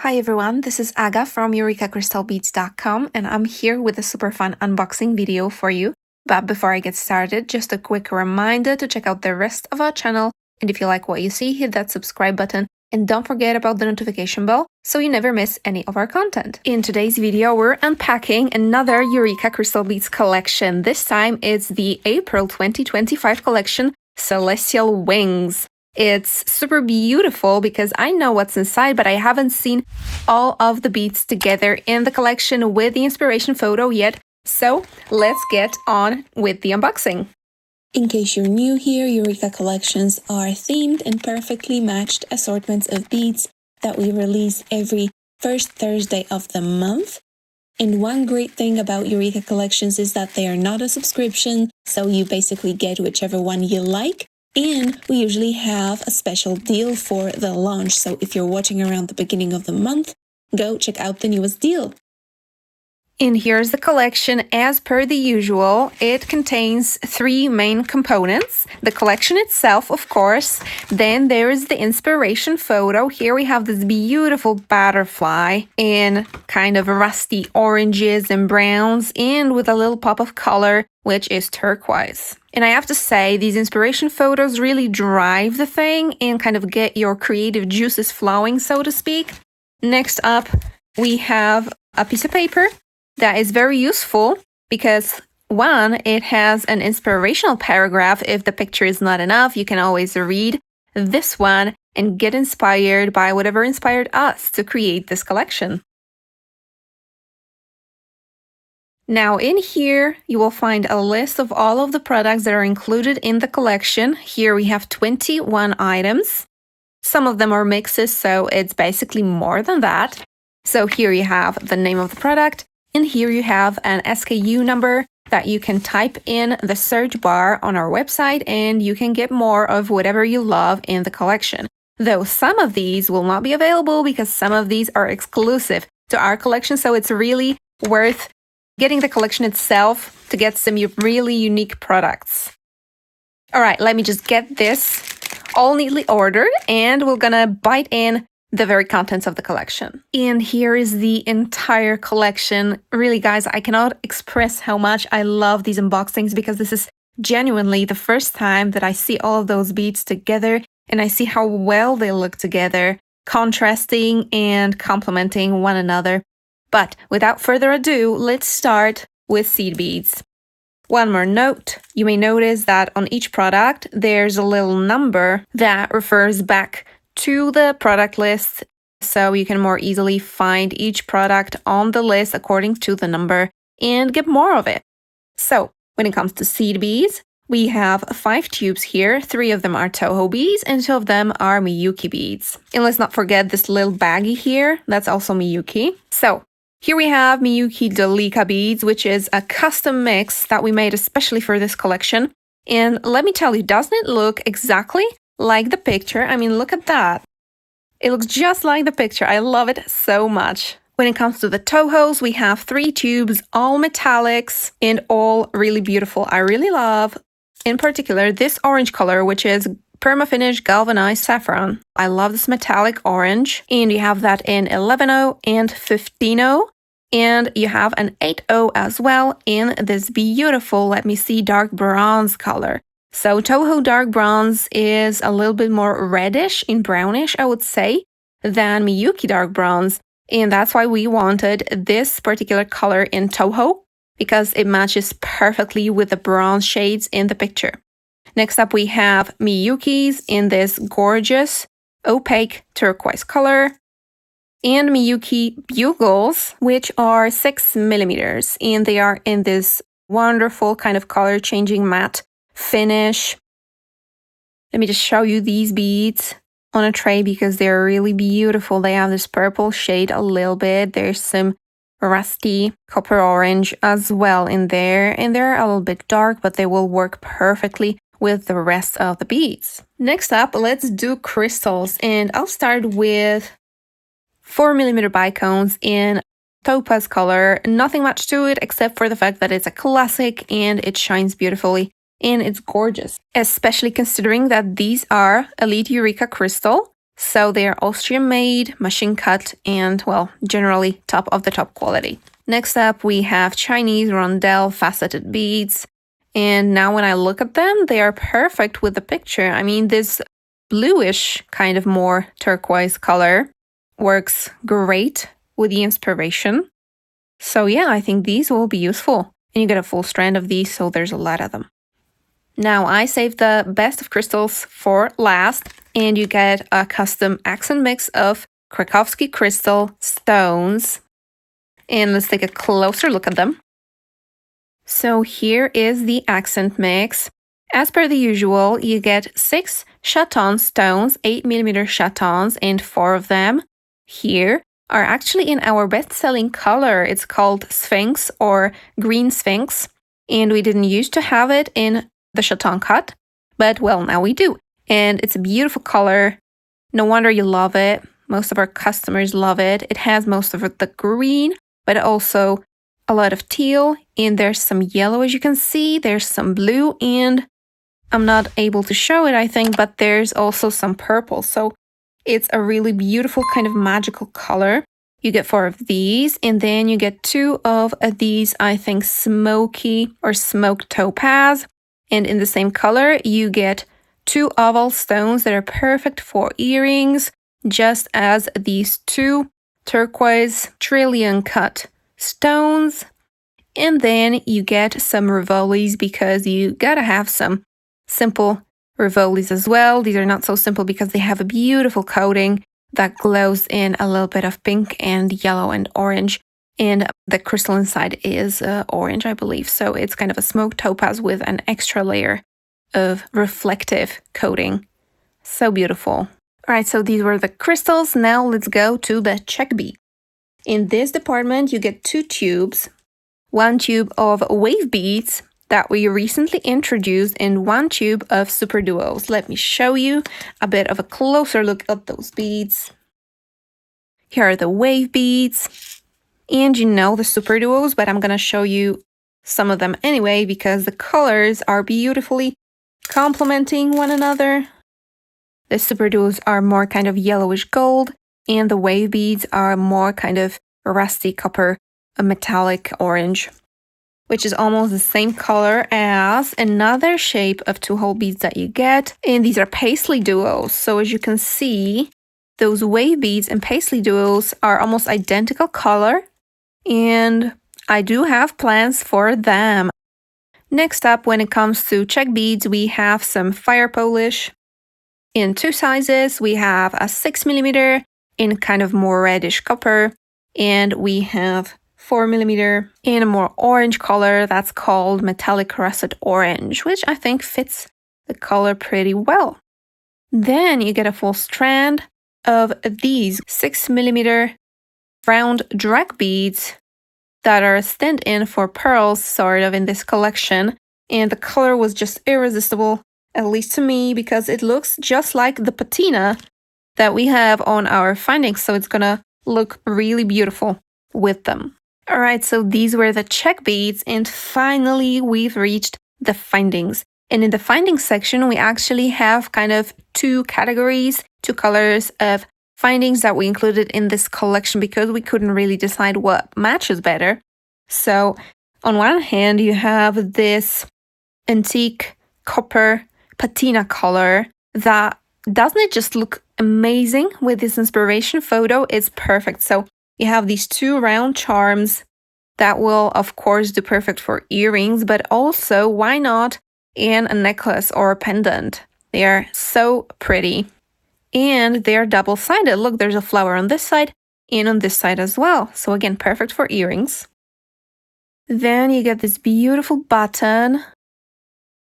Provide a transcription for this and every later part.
Hi everyone, this is Aga from EurekaCrystalBeads.com and I'm here with a super fun unboxing video for you. But before I get started, just a quick reminder to check out the rest of our channel, and if you like what you see, hit that subscribe button and don't forget about the notification bell so you never miss any of our content. In today's video, we're unpacking another Eureka Crystal Beads collection. This time it's the April 2025 collection, Celestial Wings. It's super beautiful because I know what's inside, but I haven't seen all of the beads together in the collection with the inspiration photo yet. So let's get on with the unboxing. In case you're new here, Eureka collections are themed and perfectly matched assortments of beads that we release every first Thursday of the month. And one great thing about Eureka collections is that they are not a subscription, so you basically get whichever one you like. And we usually have a special deal for the launch, so if you're watching around the beginning of the month, go check out the newest deal. And here's the collection. As per the usual, it contains three main components. The collection itself, of course. Then there is the inspiration photo. Here we have this beautiful butterfly in kind of rusty oranges and browns and with a little pop of color, which is turquoise. And I have to say, these inspiration photos really drive the thing and kind of get your creative juices flowing, so to speak. Next up, we have a piece of paper that is very useful because, one, it has an inspirational paragraph. If the picture is not enough, you can always read this one and get inspired by whatever inspired us to create this collection. Now in here, you will find a list of all of the products that are included in the collection. Here we have 21 items. Some of them are mixes, so it's basically more than that. So here you have the name of the product, and here you have an SKU number that you can type in the search bar on our website, and you can get more of whatever you love in the collection. Though some of these will not be available because some of these are exclusive to our collection, so it's really worth getting the collection itself to get some really unique products. All right, let me just get this all neatly ordered and we're gonna bite in the very contents of the collection. And here is the entire collection. Really, guys, I cannot express how much I love these unboxings because this is genuinely the first time that I see all of those beads together and I see how well they look together, contrasting and complementing one another. But without further ado, let's start with seed beads. One more note, you may notice that on each product, there's a little number that refers back to the product list, so you can more easily find each product on the list according to the number and get more of it. So when it comes to seed beads, we have 5 tubes here. 3 of them are Toho beads and 2 of them are Miyuki beads. And let's not forget this little baggie here, that's also Miyuki. So here we have Miyuki Delica beads, which is a custom mix that we made especially for this collection. And let me tell you, doesn't it look exactly like the picture? I mean, look at that. It looks just like the picture. I love it so much. When it comes to the Tohos, we have 3 tubes, all metallics and all really beautiful. I really love, in particular, this orange color, which is Permafinish Galvanized Saffron. I love this metallic orange. And you have that in 11.0 and 15.0. And you have an 8.0 as well in this beautiful, let me see, dark bronze color. So Toho dark bronze is a little bit more reddish and brownish, I would say, than Miyuki dark bronze. And that's why we wanted this particular color in Toho, because it matches perfectly with the bronze shades in the picture. Next up, we have Miyukis in this gorgeous opaque turquoise color. And Miyuki bugles, which are 6 millimeters, and they are in this wonderful kind of color changing matte finish. Let me just show you these beads on a tray because they're really beautiful. They have this purple shade a little bit. There's some rusty copper orange as well in there, and they're a little bit dark, but they will work perfectly with the rest of the beads. Next up, let's do crystals, and I'll start with 4mm bicones in topaz color. Nothing much to it except for the fact that it's a classic and it shines beautifully and it's gorgeous, especially considering that these are Elite Eureka crystal So they are Austrian made, machine cut, and well, generally top of the top quality. Next up, we have Chinese rondelle faceted beads. And now when I look at them, they are perfect with the picture. I mean, this bluish kind of more turquoise color works great with the inspiration. So yeah, I think these will be useful. And you get a full strand of these, so there's a lot of them. Now I saved the best of crystals for last, and you get a custom accent mix of Krakowski crystal stones. And let's take a closer look at them. So here is the accent mix. As per the usual, you get 6 chaton stones, 8mm chatons, and 4 of them here are actually in our best-selling color. It's called Sphinx or Green Sphinx, and we didn't used to have it in the chaton cut, but well, now we do. And it's a beautiful color. No wonder you love it. Most of our customers love it. It has most of the green, but also a lot of teal, and there's some yellow as you can see. There's some blue, and I'm not able to show it, I think, but there's also some purple. So it's a really beautiful kind of magical color. You get 4 of these, and then you get 2 of these, I think, smoky or smoked topaz. And in the same color, you get 2 oval stones that are perfect for earrings, just as these 2 turquoise trillion cut stones. And then you get some rivolis because you gotta have some simple rivolis as well. These are not so simple because they have a beautiful coating that glows in a little bit of pink and yellow and orange. And the crystal inside is orange, I believe. So it's kind of a smoked topaz with an extra layer of reflective coating. So beautiful. All right, so these were the crystals. Now let's go to the Czech bead. In this department, you get 2 tubes. 1 tube of wave beads that we recently introduced, and 1 tube of super duos. Let me show you a bit of a closer look at those beads. Here are the wave beads. And you know the super duos, but I'm gonna show you some of them anyway because the colors are beautifully complementing one another. The super duos are more kind of yellowish gold, and the wave beads are more kind of rusty copper, a metallic orange, which is almost the same color as another shape of 2-hole beads that you get. And these are paisley duos. So as you can see, those wave beads and paisley duos are almost identical color, and I do have plans for them. Next up, when it comes to Czech beads, we have some fire polish in 2 sizes. We have a 6mm in kind of more reddish copper, and we have 4mm in a more orange color that's called metallic russet orange, which I think fits the color pretty well. Then you get a full strand of these 6mm round drag beads that are stand-in for pearls, sort of, in this collection. And the color was just irresistible, at least to me, because it looks just like the patina that we have on our findings. So it's gonna look really beautiful with them. All right, so these were the Czech beads, and finally we've reached the findings. And in the findings section, we actually have kind of 2 categories, 2 colors of findings that we included in this collection because we couldn't really decide what matches better. So on one hand, you have this antique copper patina color that doesn't it just look amazing with this inspiration photo? It's perfect. So you have these 2 round charms that will, of course, do perfect for earrings, but also, why not in a necklace or a pendant? They are so pretty. And they are double-sided. Look, there's a flower on this side and on this side as well. So again, perfect for earrings. Then you get this beautiful button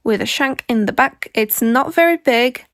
with a shank in the back. It's not very big,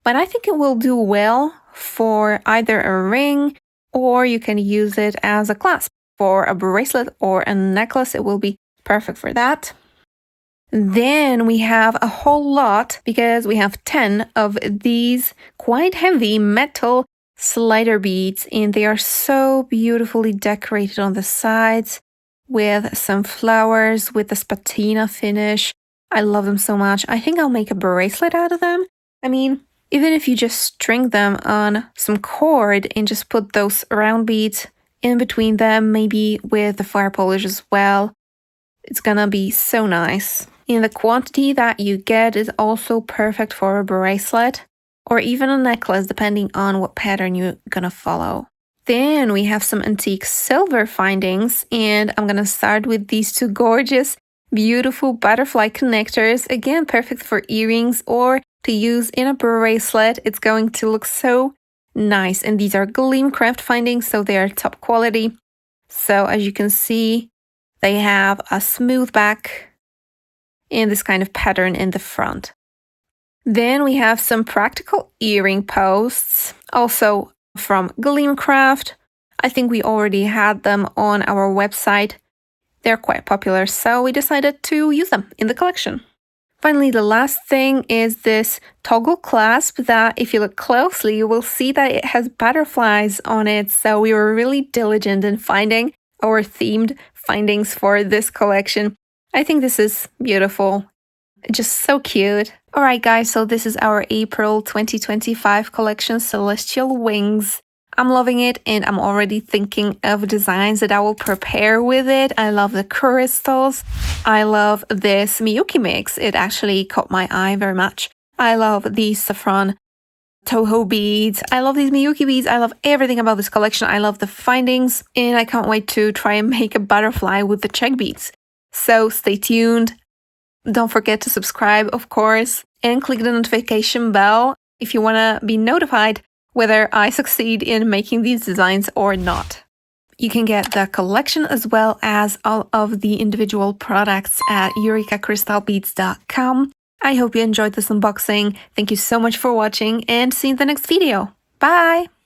but I think it will do well for either a ring, or you can use it as a clasp for a bracelet or a necklace. It will be perfect for that. Then we have a whole lot, because we have 10 of these quite heavy metal slider beads, and they are so beautifully decorated on the sides with some flowers with this patina finish. I love them so much. I think I'll make a bracelet out of them. I mean, Even if you just string them on some cord and just put those round beads in between them, maybe with the fire polish as well, it's gonna be so nice. And the quantity that you get is also perfect for a bracelet or even a necklace, depending on what pattern you're gonna follow. Then we have some antique silver findings, and I'm gonna start with these two gorgeous, beautiful butterfly connectors. Again, perfect for earrings or to use in a bracelet. It's going to look so nice. And these are Gleamcraft findings, so they are top quality. So as you can see, they have a smooth back and this kind of pattern in the front. Then we have some practical earring posts, also from Gleamcraft. I think we already had them on our website. They're quite popular, so we decided to use them in the collection. Finally, the last thing is this toggle clasp that, if you look closely, you will see that it has butterflies on it. So we were really diligent in finding our themed findings for this collection. I think this is beautiful. Just so cute. Alright guys, so this is our April 2025 collection, Celestial Wings. I'm loving it and I'm already thinking of designs that I will prepare with it. I love the crystals. I love this Miyuki mix. It actually caught my eye very much. I love these saffron Toho beads. I love these Miyuki beads. I love everything about this collection. I love the findings and I can't wait to try and make a butterfly with the Czech beads. So stay tuned. Don't forget to subscribe, of course, and click the notification bell if you want to be notified whether I succeed in making these designs or not. You can get the collection as well as all of the individual products at eurekacrystalbeads.com. I hope you enjoyed this unboxing. Thank you so much for watching and see you in the next video. Bye!